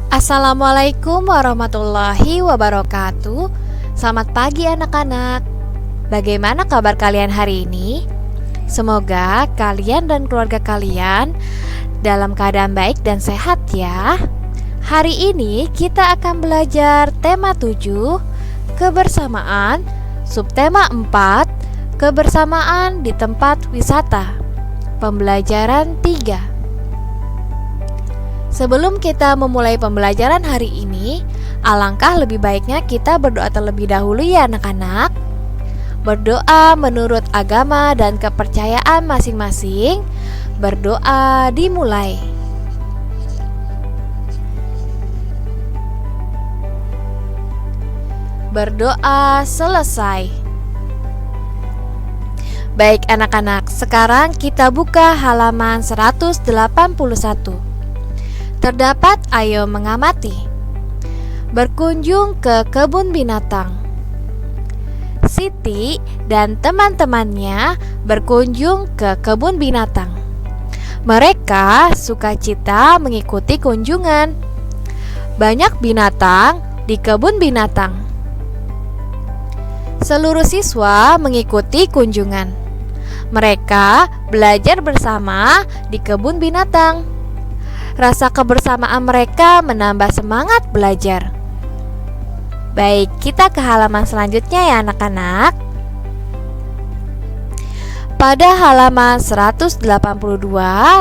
Assalamualaikum warahmatullahi wabarakatuh. Selamat pagi anak-anak. Bagaimana kabar kalian hari ini? Semoga kalian dan keluarga kalian dalam keadaan baik dan sehat ya. Hari ini kita akan belajar tema 7, kebersamaan, subtema 4, kebersamaan di tempat wisata. Pembelajaran 3. Sebelum kita memulai pembelajaran hari ini, alangkah lebih baiknya kita berdoa terlebih dahulu ya anak-anak. Berdoa menurut agama dan kepercayaan masing-masing. Berdoa dimulai. Berdoa selesai. Baik anak-anak, sekarang kita buka halaman 181. Terdapat ayo mengamati. Berkunjung ke kebun binatang. Siti dan teman-temannya berkunjung ke kebun binatang. Mereka sukacita mengikuti kunjungan. Banyak binatang di kebun binatang. Seluruh siswa mengikuti kunjungan. Mereka belajar bersama di kebun binatang. Rasa kebersamaan mereka menambah semangat belajar. Baik, kita ke halaman selanjutnya ya anak-anak. Pada halaman 182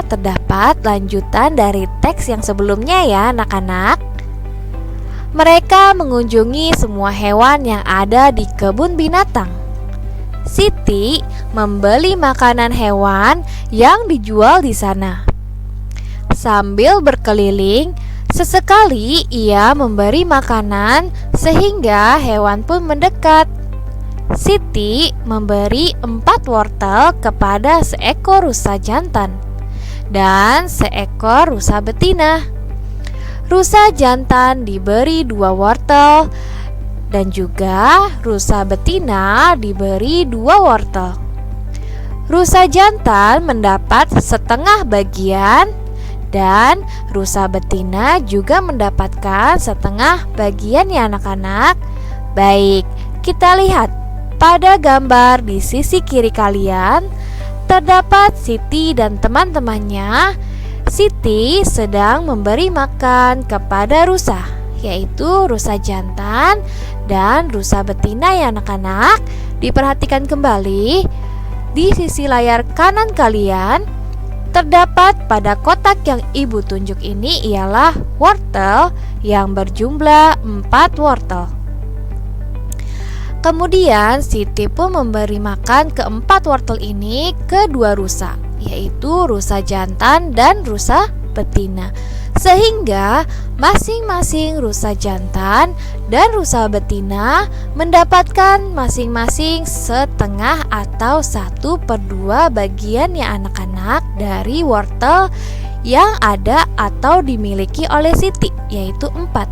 terdapat lanjutan dari teks yang sebelumnya ya anak-anak. Mereka mengunjungi semua hewan yang ada di kebun binatang. Siti membeli makanan hewan yang dijual di sana. Sambil berkeliling, sesekali ia memberi makanan sehingga hewan pun mendekat. Siti memberi 4 wortel kepada seekor rusa jantan dan seekor rusa betina. Rusa jantan diberi 2 wortel dan juga rusa betina diberi 2 wortel. Rusa jantan mendapat setengah bagian dan rusa betina juga mendapatkan setengah bagian ya anak-anak. Baik, kita lihat pada gambar di sisi kiri kalian terdapat Siti dan teman-temannya. Siti sedang memberi makan kepada rusa, yaitu rusa jantan dan rusa betina ya anak-anak. Diperhatikan kembali di sisi layar kanan kalian. Terdapat pada kotak yang ibu tunjuk ini ialah wortel yang berjumlah 4 wortel. Kemudian Siti pun memberi makan ke-4 wortel ini ke 2 rusa, yaitu rusa jantan dan rusa betina. Sehingga masing-masing rusa jantan dan rusa betina mendapatkan masing-masing setengah atau 1/2 bagian ya anak-anak dari wortel yang ada atau dimiliki oleh Siti, yaitu 4.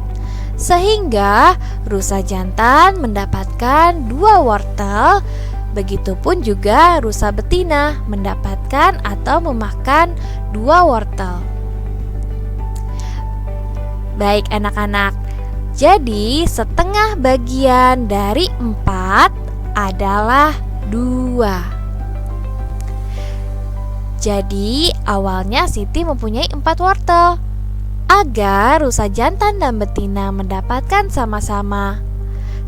Sehingga rusa jantan mendapatkan 2 wortel. Begitupun juga rusa betina mendapatkan atau memakan 2 wortel. Baik anak-anak, jadi setengah bagian dari 4 adalah 2. Jadi awalnya Siti mempunyai 4 wortel. Agar rusa jantan dan betina mendapatkan sama-sama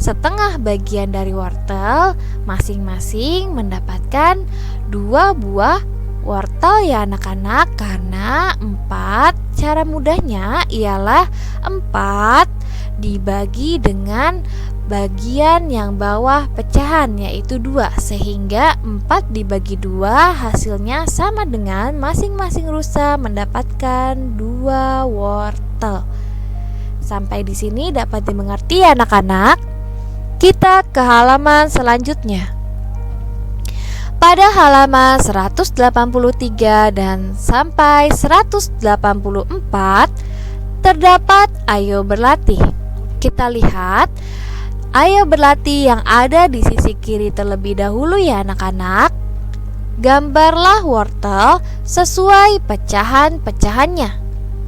setengah bagian dari wortel, masing-masing mendapatkan 2 buah wortel ya anak-anak. Karena 4, cara mudahnya ialah 4 dibagi dengan bagian yang bawah pecahan, yaitu 2. Sehingga 4 dibagi 2 hasilnya sama dengan masing-masing rusa mendapatkan 2 wortel. Sampai di sini dapat dimengerti ya anak-anak. Kita ke halaman selanjutnya. Pada halaman 183 dan sampai 184 terdapat ayo berlatih. Kita lihat ayo berlatih yang ada di sisi kiri terlebih dahulu ya anak-anak. Gambarlah wortel sesuai pecahan-pecahannya.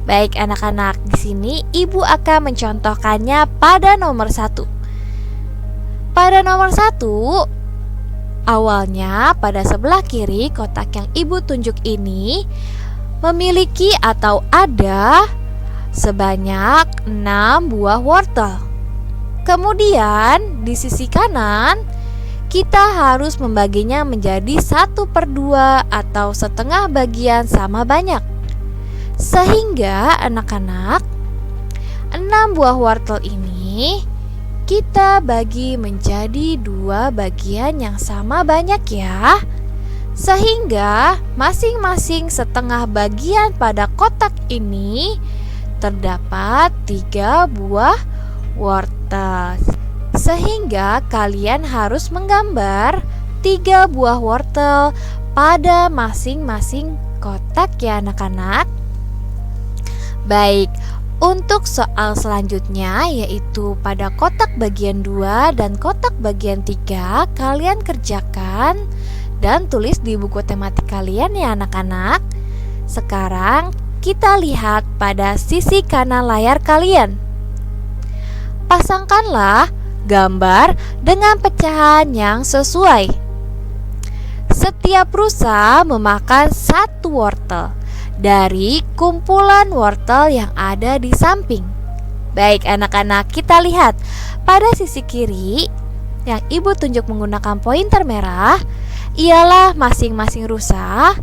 Baik anak-anak, di sini ibu akan mencontohkannya pada nomor 1. Pada nomor 1, awalnya pada sebelah kiri kotak yang ibu tunjuk ini memiliki atau ada sebanyak 6 buah wortel. Kemudian di sisi kanan kita harus membaginya menjadi 1/2 atau setengah bagian sama banyak. Sehingga anak-anak, 6 buah wortel ini kita bagi menjadi 2 bagian yang sama banyak ya. Sehingga masing-masing setengah bagian pada kotak ini terdapat 3 buah wortel. Sehingga kalian harus menggambar 3 buah wortel pada masing-masing kotak ya anak-anak. Baik, untuk soal selanjutnya yaitu pada kotak bagian 2 dan kotak bagian 3 kalian kerjakan dan tulis di buku tematik kalian ya anak-anak. Sekarang kita lihat pada sisi kanan layar kalian. Pasangkanlah gambar dengan pecahan yang sesuai. Setiap rusa memakan 1 wortel dari kumpulan wortel yang ada di samping. Baik anak-anak, kita lihat pada sisi kiri yang ibu tunjuk menggunakan pointer merah ialah masing-masing rusa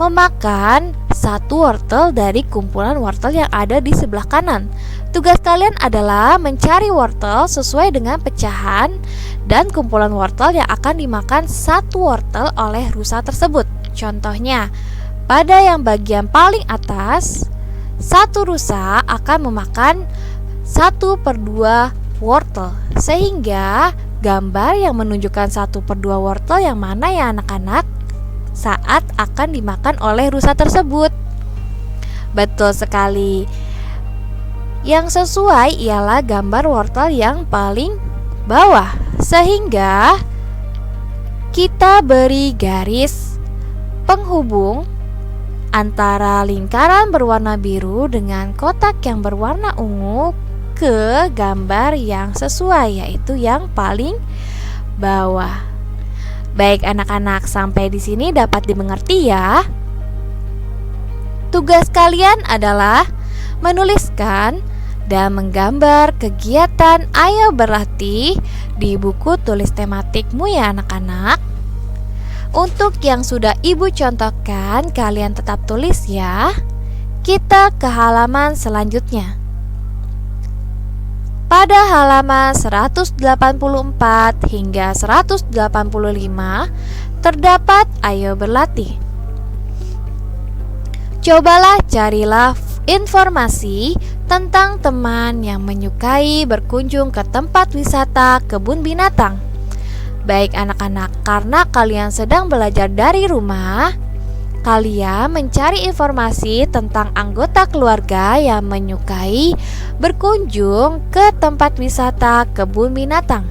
memakan 1 wortel dari kumpulan wortel yang ada di sebelah kanan. Tugas kalian adalah mencari wortel sesuai dengan pecahan dan kumpulan wortel yang akan dimakan 1 wortel oleh rusa tersebut. Contohnya, pada yang bagian paling atas, 1 rusa akan memakan 1/2 wortel. Sehingga gambar yang menunjukkan 1/2 wortel yang mana ya anak-anak saat akan dimakan oleh rusa tersebut. Betul sekali. Yang sesuai ialah gambar wortel yang paling bawah. Sehingga kita beri garis penghubung antara lingkaran berwarna biru dengan kotak yang berwarna ungu ke gambar yang sesuai, yaitu yang paling bawah. Baik anak-anak, sampai di sini dapat dimengerti ya. Tugas kalian adalah menuliskan dan menggambar kegiatan Ayo Berlatih di buku tulis tematikmu ya anak-anak. Untuk yang sudah ibu contohkan, kalian tetap tulis ya. Kita ke halaman selanjutnya. Pada halaman 184 hingga 185 terdapat Ayo Berlatih. Cobalah carilah informasi tentang teman yang menyukai berkunjung ke tempat wisata kebun binatang. Baik anak-anak, karena kalian sedang belajar dari rumah, kalian mencari informasi tentang anggota keluarga yang menyukai berkunjung ke tempat wisata kebun binatang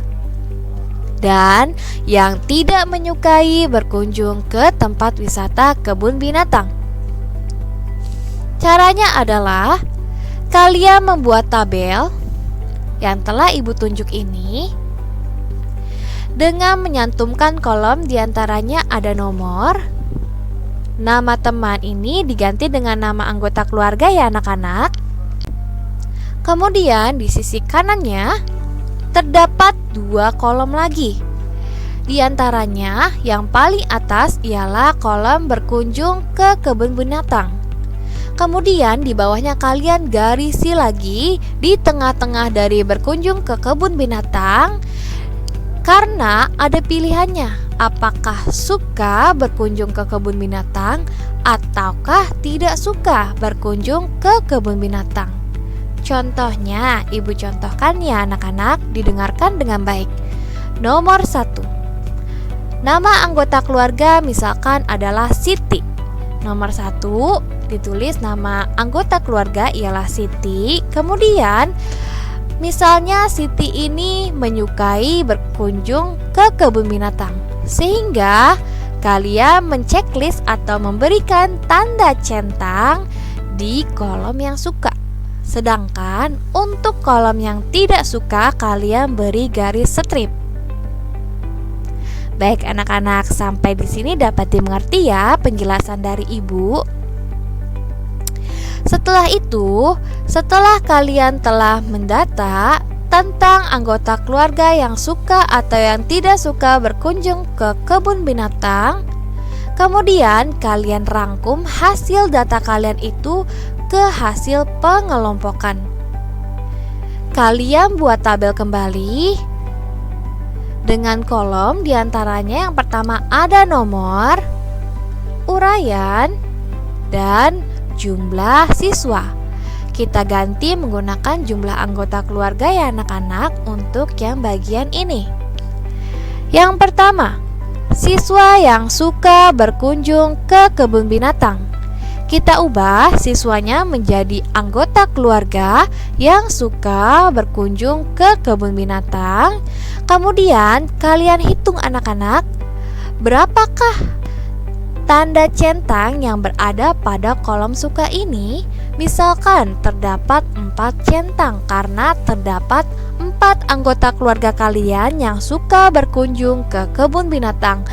dan yang tidak menyukai berkunjung ke tempat wisata kebun binatang. Caranya adalah kalian membuat tabel yang telah ibu tunjuk ini dengan menyantumkan kolom diantaranya ada nomor. Nama teman ini diganti dengan nama anggota keluarga ya anak-anak. Kemudian di sisi kanannya terdapat 2 kolom lagi. Di antaranya yang paling atas ialah kolom berkunjung ke kebun binatang. Kemudian di bawahnya kalian garisi lagi di tengah-tengah dari berkunjung ke kebun binatang. Karena ada pilihannya, apakah suka berkunjung ke kebun binatang ataukah tidak suka berkunjung ke kebun binatang. Contohnya, ibu contohkan ya anak-anak, didengarkan dengan baik. Nomor 1, nama anggota keluarga misalkan adalah Siti. Nomor 1, ditulis nama anggota keluarga ialah Siti. Kemudian misalnya Siti ini menyukai berkunjung ke kebun binatang, sehingga kalian menceklis atau memberikan tanda centang di kolom yang suka. Sedangkan untuk kolom yang tidak suka kalian beri garis strip. Baik anak-anak, sampai di sini dapat dimengerti ya penjelasan dari ibu. Setelah itu, setelah kalian telah mendata tentang anggota keluarga yang suka atau yang tidak suka berkunjung ke kebun binatang, kemudian kalian rangkum hasil data kalian itu ke hasil pengelompokan. Kalian buat tabel kembali dengan kolom diantaranya yang pertama ada nomor, uraian, dan jumlah siswa. Kita ganti menggunakan jumlah anggota keluarga ya anak-anak untuk yang bagian ini. Yang pertama, siswa yang suka berkunjung ke kebun binatang. Kita ubah siswanya menjadi anggota keluarga yang suka berkunjung ke kebun binatang. Kemudian kalian hitung anak-anak, berapakah tanda centang yang berada pada kolom suka ini? Misalkan terdapat 4 centang karena terdapat 4 anggota keluarga kalian yang suka berkunjung ke kebun binatang.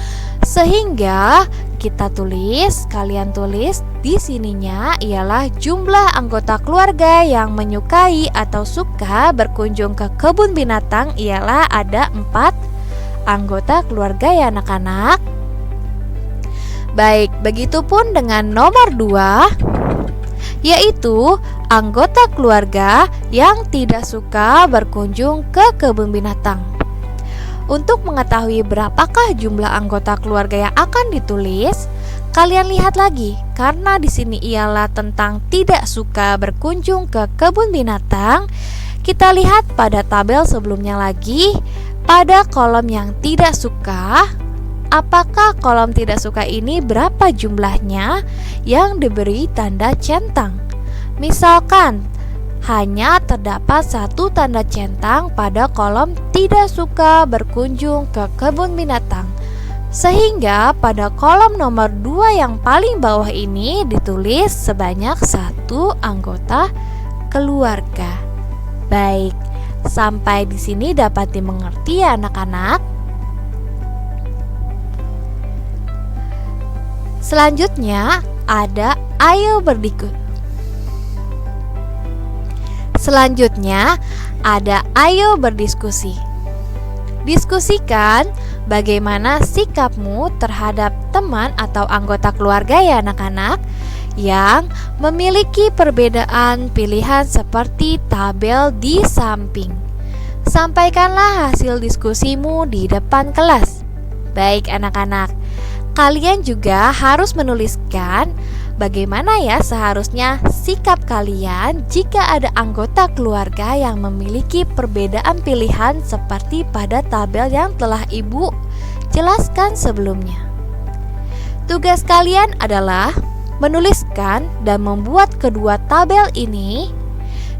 Sehingga kalian tulis di sininya ialah jumlah anggota keluarga yang menyukai atau suka berkunjung ke kebun binatang ialah ada 4 anggota keluarga ya anak-anak. Baik, begitupun dengan nomor 2, yaitu anggota keluarga yang tidak suka berkunjung ke kebun binatang. Untuk mengetahui berapakah jumlah anggota keluarga yang akan ditulis, kalian lihat lagi karena di sini ialah tentang tidak suka berkunjung ke kebun binatang. Kita lihat pada tabel sebelumnya lagi, pada kolom yang tidak suka, apakah kolom tidak suka ini berapa jumlahnya yang diberi tanda centang. Misalkan hanya terdapat 1 tanda centang pada kolom tidak suka berkunjung ke kebun binatang, sehingga pada kolom nomor 2 yang paling bawah ini ditulis sebanyak 1 anggota keluarga. Baik, sampai di sini dapat dimengerti ya anak-anak. Selanjutnya ada ayo berdiskusi. Diskusikan bagaimana sikapmu terhadap teman atau anggota keluarga ya anak-anak yang memiliki perbedaan pilihan seperti tabel di samping. Sampaikanlah hasil diskusimu di depan kelas. Baik anak-anak, kalian juga harus menuliskan bagaimana ya seharusnya sikap kalian jika ada anggota keluarga yang memiliki perbedaan pilihan seperti pada tabel yang telah ibu jelaskan sebelumnya. Tugas kalian adalah menuliskan dan membuat kedua tabel ini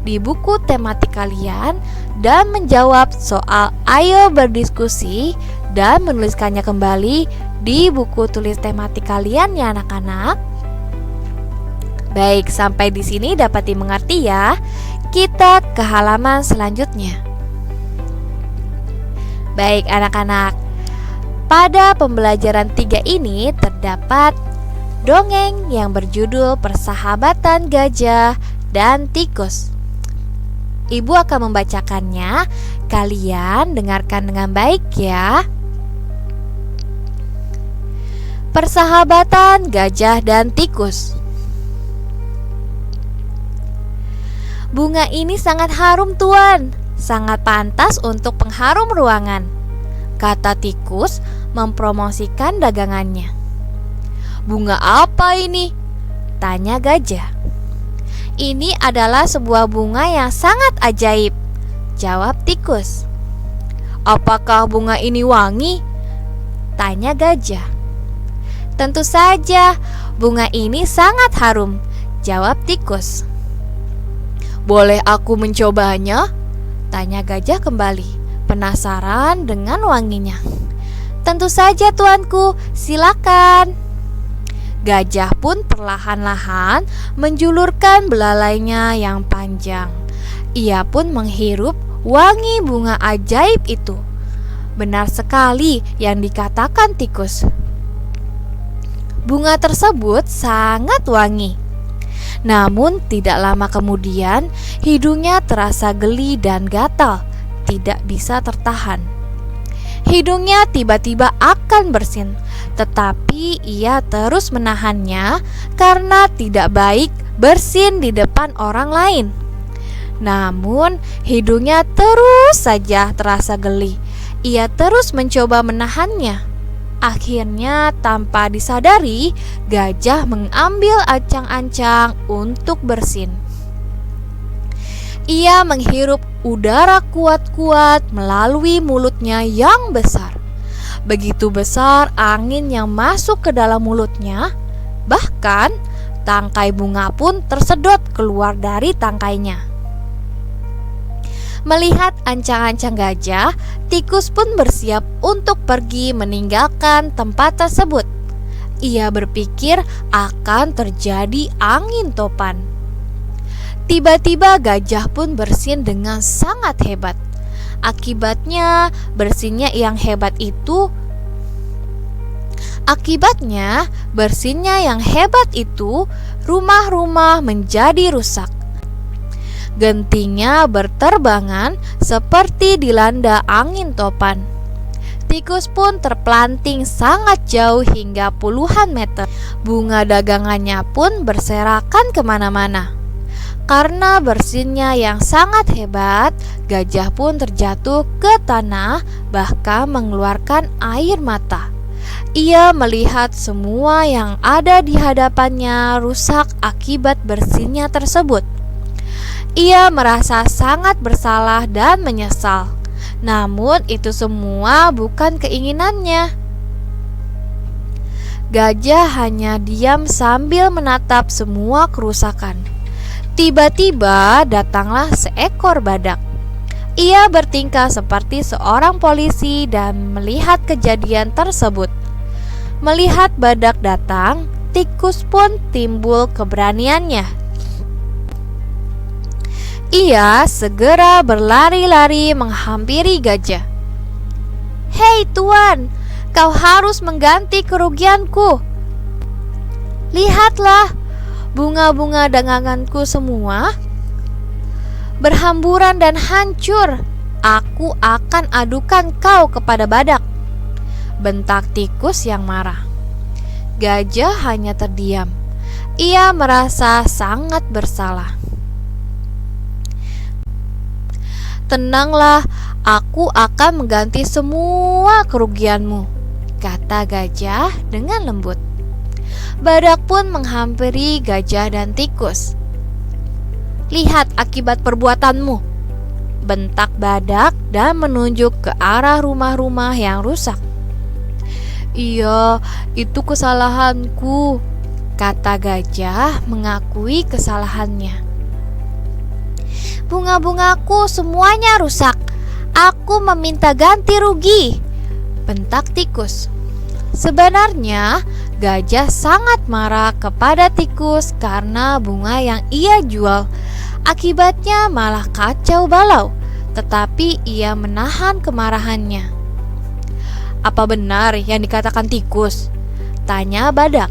di buku tematik kalian dan menjawab soal ayo berdiskusi dan menuliskannya kembali di buku tulis tematik kalian ya anak-anak. Baik, sampai di sini dapat dimengerti ya. Kita ke halaman selanjutnya. Baik anak-anak, pada pembelajaran 3 ini terdapat dongeng yang berjudul Persahabatan Gajah dan Tikus. Ibu akan membacakannya, kalian dengarkan dengan baik ya. Persahabatan Gajah dan Tikus. Bunga ini sangat harum tuan, sangat pantas untuk pengharum ruangan, kata tikus mempromosikan dagangannya. Bunga apa ini? Tanya gajah. Ini adalah sebuah bunga yang sangat ajaib, jawab tikus. Apakah bunga ini wangi? Tanya gajah. Tentu saja, bunga ini sangat harum, jawab tikus. Boleh aku mencobanya? Tanya gajah kembali, penasaran dengan wanginya. Tentu saja tuanku, silakan. Gajah pun perlahan-lahan menjulurkan belalainya yang panjang. Ia pun menghirup wangi bunga ajaib itu. Benar sekali yang dikatakan tikus. Bunga tersebut sangat wangi. Namun tidak lama kemudian hidungnya terasa geli dan gatal, tidak bisa tertahan. Hidungnya tiba-tiba akan bersin, tetapi ia terus menahannya karena tidak baik bersin di depan orang lain. Namun hidungnya terus saja terasa geli. Ia terus mencoba menahannya. Akhirnya tanpa disadari, gajah mengambil ancang-ancang untuk bersin. Ia menghirup udara kuat-kuat melalui mulutnya yang besar. Begitu besar angin yang masuk ke dalam mulutnya, bahkan tangkai bunga pun tersedot keluar dari tangkainya. Melihat ancang-ancang gajah, tikus pun bersiap untuk pergi meninggalkan tempat tersebut. Ia berpikir akan terjadi angin topan. Tiba-tiba gajah pun bersin dengan sangat hebat. Akibatnya bersinnya yang hebat itu rumah-rumah menjadi rusak. Gentingnya berterbangan seperti dilanda angin topan. Tikus pun terpelanting sangat jauh hingga puluhan meter. Bunga dagangannya pun berserakan kemana-mana. Karena bersinnya yang sangat hebat, gajah pun terjatuh ke tanah, bahkan mengeluarkan air mata. Ia melihat semua yang ada di hadapannya rusak akibat bersinnya tersebut. Ia merasa sangat bersalah dan menyesal. Namun itu semua bukan keinginannya. Gajah hanya diam sambil menatap semua kerusakan. Tiba-tiba datanglah seekor badak. Ia bertingkah seperti seorang polisi dan melihat kejadian tersebut. Melihat badak datang, tikus pun timbul keberaniannya. Ia segera berlari-lari menghampiri gajah. "Hei tuan, kau harus mengganti kerugianku. Lihatlah, bunga-bunga daganganku semua berhamburan dan hancur. Aku akan adukan kau kepada badak," bentak tikus yang marah. Gajah hanya terdiam. Ia merasa sangat bersalah. "Tenanglah, aku akan mengganti semua kerugianmu," kata gajah dengan lembut. Badak pun menghampiri gajah dan tikus. "Lihat akibat perbuatanmu," bentak badak dan menunjuk ke arah rumah-rumah yang rusak. "Iya, itu kesalahanku," kata gajah mengakui kesalahannya. "Bunga-bungaku semuanya rusak. Aku meminta ganti rugi," bentak tikus. Sebenarnya gajah sangat marah kepada tikus karena bunga yang ia jual. Akibatnya malah kacau balau, tetapi ia menahan kemarahannya. "Apa benar yang dikatakan tikus?" tanya badak.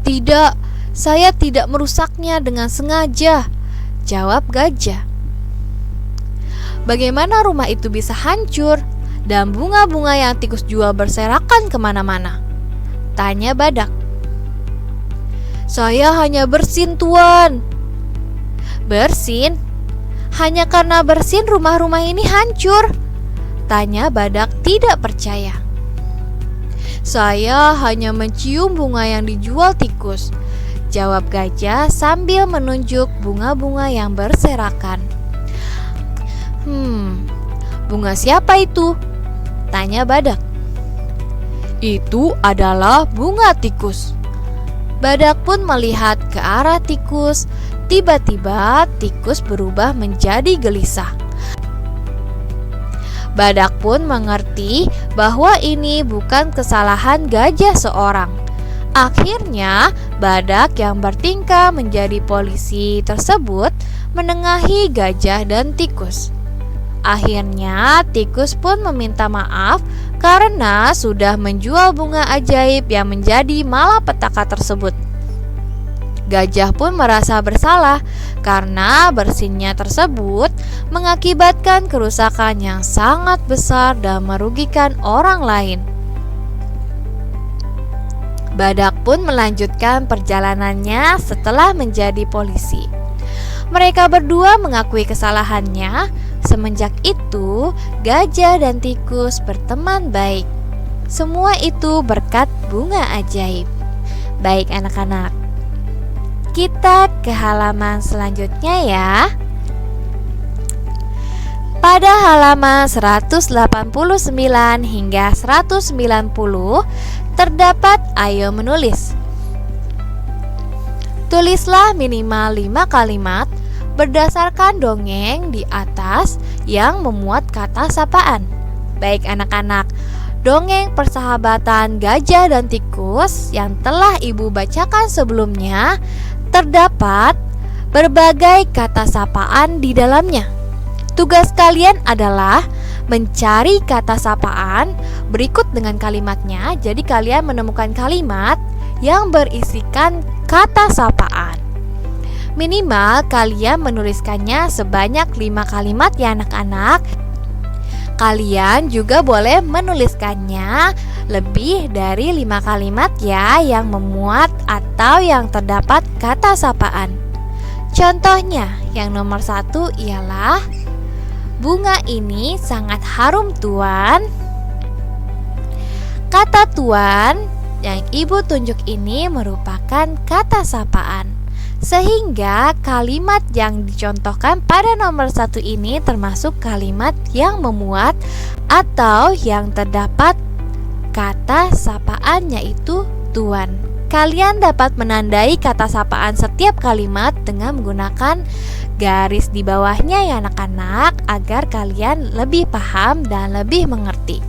"Tidak, saya tidak merusaknya dengan sengaja," jawab gajah. "Bagaimana rumah itu bisa hancur dan bunga-bunga yang tikus jual berserakan kemana-mana?" tanya badak. "Saya hanya bersin, tuan." "Bersin? Hanya karena bersin rumah-rumah ini hancur?" tanya badak tidak percaya. "Saya hanya mencium bunga yang dijual tikus," jawab gajah sambil menunjuk bunga-bunga yang berserakan. Bunga siapa itu?" tanya badak. "Itu adalah bunga tikus." Badak pun melihat ke arah tikus. Tiba-tiba tikus berubah menjadi gelisah. Badak pun mengerti bahwa ini bukan kesalahan gajah seorang. Akhirnya, badak yang bertingkah menjadi polisi tersebut menengahi gajah dan tikus. Akhirnya, tikus pun meminta maaf karena sudah menjual bunga ajaib yang menjadi malapetaka tersebut. Gajah pun merasa bersalah karena bersihnya tersebut mengakibatkan kerusakan yang sangat besar dan merugikan orang lain. Badak pun melanjutkan perjalanannya setelah menjadi polisi. Mereka berdua mengakui kesalahannya. Semenjak itu, gajah dan tikus berteman baik. Semua itu berkat bunga ajaib. Baik anak-anak, kita ke halaman selanjutnya ya. Pada halaman 189 hingga 190 terdapat ayo menulis. Tulislah minimal 5 kalimat berdasarkan dongeng di atas yang memuat kata sapaan. Baik anak-anak, dongeng persahabatan gajah dan tikus yang telah ibu bacakan sebelumnya terdapat berbagai kata sapaan di dalamnya. Tugas kalian adalah mencari kata sapaan berikut dengan kalimatnya. Jadi kalian menemukan kalimat yang berisikan kata sapaan. Minimal kalian menuliskannya sebanyak 5 kalimat ya anak-anak. Kalian juga boleh menuliskannya lebih dari 5 kalimat ya yang memuat atau yang terdapat kata sapaan. Contohnya yang nomor 1 ialah bunga ini sangat harum tuan. Kata tuan yang ibu tunjuk ini merupakan kata sapaan. Sehingga kalimat yang dicontohkan pada nomor 1 ini termasuk kalimat yang memuat atau yang terdapat kata sapaan yaitu tuan. Kalian dapat menandai kata sapaan setiap kalimat dengan menggunakan garis di bawahnya ya anak-anak agar kalian lebih paham dan lebih mengerti.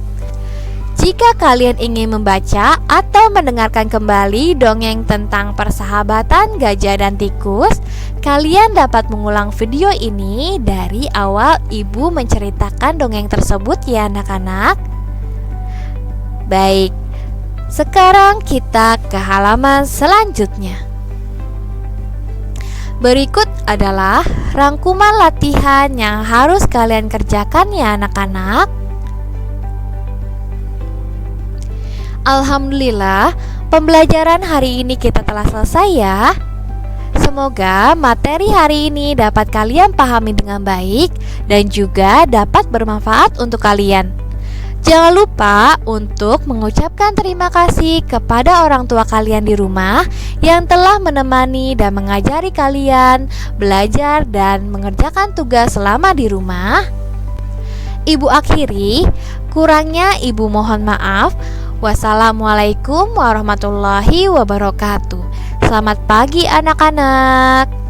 Jika kalian ingin membaca atau mendengarkan kembali dongeng tentang persahabatan gajah dan tikus, kalian dapat mengulang video ini dari awal ibu menceritakan dongeng tersebut ya anak-anak. Baik, sekarang kita ke halaman selanjutnya. Berikut adalah rangkuman latihan yang harus kalian kerjakan ya anak-anak. Alhamdulillah, pembelajaran hari ini kita telah selesai ya. Semoga materi hari ini dapat kalian pahami dengan baik dan juga dapat bermanfaat untuk kalian. Jangan lupa untuk mengucapkan terima kasih kepada orang tua kalian di rumah yang telah menemani dan mengajari kalian belajar dan mengerjakan tugas selama di rumah. Ibu akhiri, kurangnya ibu mohon maaf. Wassalamualaikum warahmatullahi wabarakatuh. Selamat pagi anak-anak.